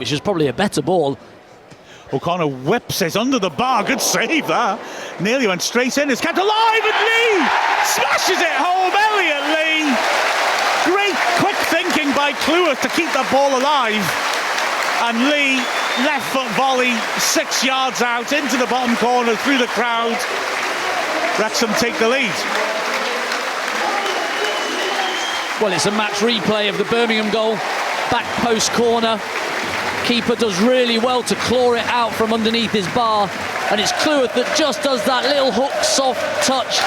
which is probably a better ball. O'Connor whips it under the bar. Good save that. Nearly went straight in. It's kept alive, and Lee smashes it home. Elliot Lee. Great quick thinking by Clwyd to keep the ball alive. And Lee, left foot volley, 6 yards out into the bottom corner through the crowd. Wrexham take the lead. Well, it's a match replay of the Birmingham goal. Back post corner. Keeper does really well to claw it out from underneath his bar, and it's Clwyd that just does that little hook, soft touch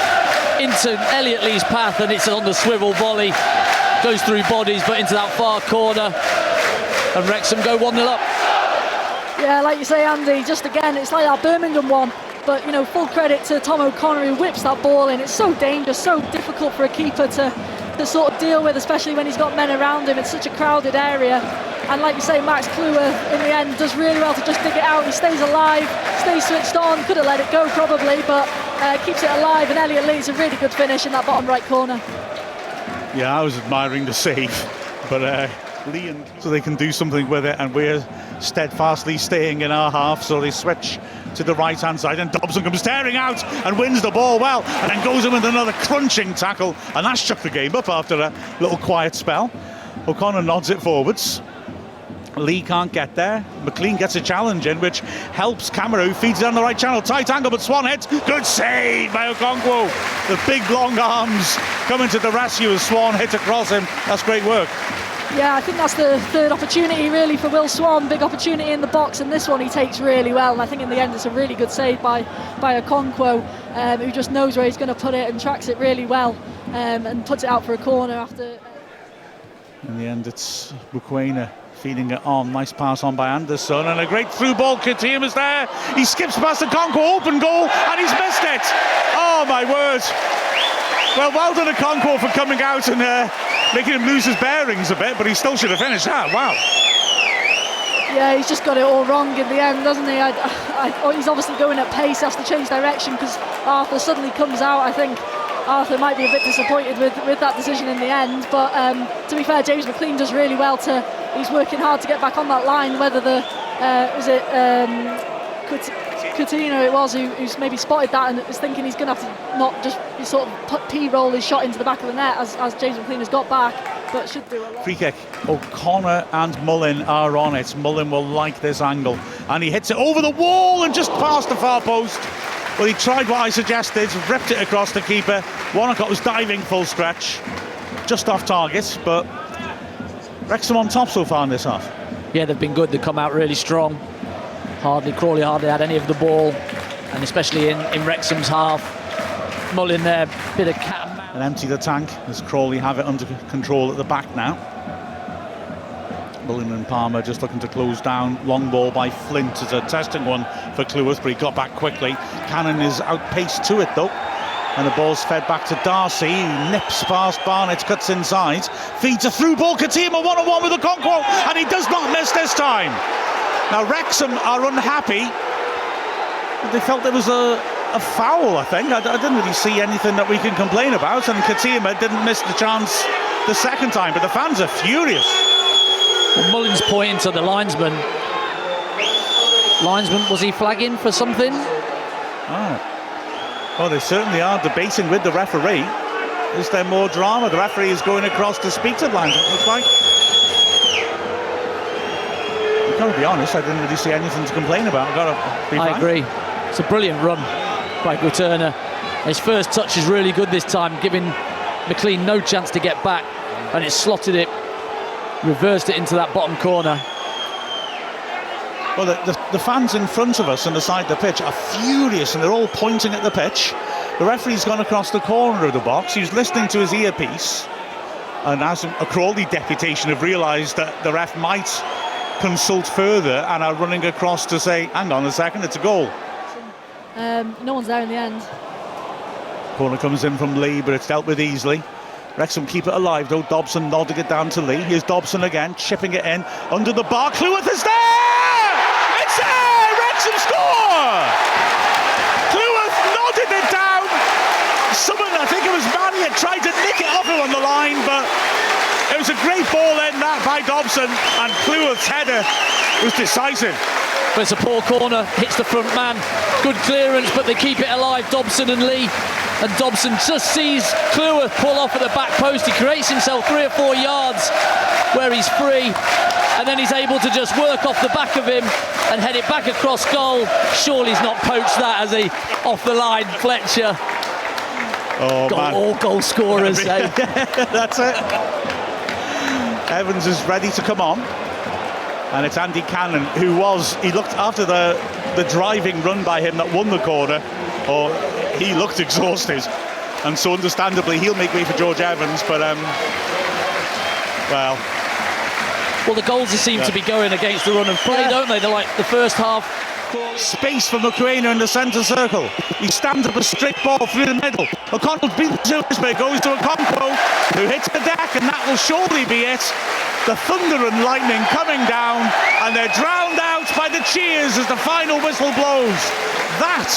into Elliot Lee's path, and it's on the swivel volley. Goes through bodies, but into that far corner, and Wrexham go 1-0 up. Yeah, like you say, Andy, just again, it's like that Birmingham one. But, you know, full credit to Tom O'Connor who whips that ball in. It's so dangerous, so difficult for a keeper to sort of deal with, especially when he's got men around him. It's such a crowded area. And like you say, Max Clwyd in the end does really well to just dig it out. He stays alive, stays switched on, could have let it go probably, but keeps it alive. And Elliot Lee's a really good finish in that bottom right corner. Yeah, I was admiring the save, but Lee and so they can do something with it, and we're steadfastly staying in our half, so they switch to the right hand side, and Dobson comes tearing out and wins the ball well, and then goes in with another crunching tackle, and that shook the game up after a little quiet spell. O'Connor nods it forwards. Lee can't get there. McLean gets a challenge in, which helps Camera, who feeds it down the right channel. Tight angle, but Swan hits. Good save by Okonkwo. The big long arms coming to the rescue as Swan hits across him. That's great work. Yeah, I think that's the third opportunity really for Will Swan. Big opportunity in the box, and this one he takes really well. And I think in the end it's a really good save by Okonkwo, who just knows where he's going to put it and tracks it really well, and puts it out for a corner after. In the end, it's Bukwena feeding it on. Nice pass on by Anderson, and a great through ball. Katim is there. He skips past Okonkwo, open goal, and he's missed it. Oh my word. Well done Okonkwo for coming out and making him lose his bearings a bit, but he still should have finished that. Wow. Yeah, he's just got it all wrong in the end, doesn't he? He's obviously going at pace, has to change direction because Arthur suddenly comes out. I think Arthur might be a bit disappointed with that decision in the end, but to be fair, James McLean does really well he's working hard to get back on that line, whether Coutinho it was who's maybe spotted that and is thinking he's going to have to not just sort of P-roll his shot into the back of the net as James McLean has got back, but should do a lot. Free kick. O'Connor and Mullin are on it. Mullin will like this angle, and he hits it over the wall and just past the far post. Well, he tried what I suggested, ripped it across the keeper. Wanacott was diving full stretch, just off target, but Wrexham on top so far in this half. Yeah, they've been good. They've come out really strong. Crawley hardly had any of the ball, and especially in Wrexham's half. Mullin there, bit of cat and mouse. And empty the tank as Crawley have it under control at the back now. Mullin and Palmer just looking to close down. Long ball by Flint is a testing one for Clwyd, but he got back quickly. Cannon is outpaced to it though, and the ball's fed back to Darcy. He nips past Barnett, cuts inside, feeds a through ball. Katima 1-on-1 with Okonkwo, and he does not miss this time. Now Wrexham are unhappy. They felt there was a foul, I think. I didn't really see anything that we can complain about, and Katima didn't miss the chance the second time, but the fans are furious. Well, Mullin's pointing to the linesman. Was he flagging for something? Well, they certainly are debating with the referee. Is there more drama? The referee is going across to speak to the linesman, it looks like. I've got to be honest, I didn't really see anything to complain about. I agree. It's a brilliant run by Guterna. His first touch is really good this time, giving McLean no chance to get back, and it's slotted it, reversed it into that bottom corner. Well, the fans in front of us on the side of the pitch are furious, and they're all pointing at the pitch. The referee's gone across the corner of the box. He's listening to his earpiece, and as a Crawley deputation have realised that the ref might consult further and are running across to say, hang on a second, it's a goal. No one's there in the end. Corner comes in from Lee, but it's dealt with easily. Wrexham keep it alive though. Dobson nodding it down to Lee. Here's Dobson again, chipping it in under the bar. Clwyd is there! It's there! Wrexham score! Clwyd nodded it down. Someone, I think it was Manny, had tried to nick it off him on the line, but It was a great ball in that by Dobson, and Cleworth's header was decisive. But it's a poor corner, hits the front man. Good clearance, but they keep it alive, Dobson and Lee. And Dobson just sees Cleworth pull off at the back post. He creates himself 3 or 4 yards where he's free. And then he's able to just work off the back of him and head it back across goal. Surely he's not poached that as he off the line, Fletcher. Oh, man. All goal scorers. Eh? That's it. Evans is ready to come on. And it's Andy Cannon, who he looked after the driving run by him that won the corner, or he looked exhausted. And so understandably, he'll make way for George Evans, but, well, the goals seem to be going against the run of play, don't they? They're like the first half. Space for McQuainer in the centre circle. He stands up a straight ball through the middle. O'Connell's beaten to it, but it goes to Okonkwo, who hits the deck, and that will surely be it. The thunder and lightning coming down, and they're drowned out by the cheers as the final whistle blows. That,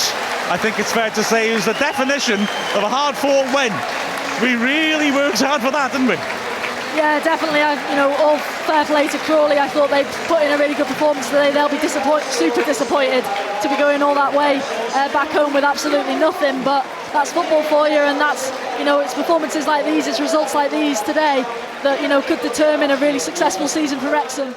I think it's fair to say, is the definition of a hard-fought win. We really worked hard for that, didn't we? Yeah, definitely. All fair play to Crawley. I thought they put in a really good performance today. They'll be super disappointed to be going all that way back home with absolutely nothing. But that's football for you, and that's, it's performances like these, it's results like these today that, could determine a really successful season for Wrexham.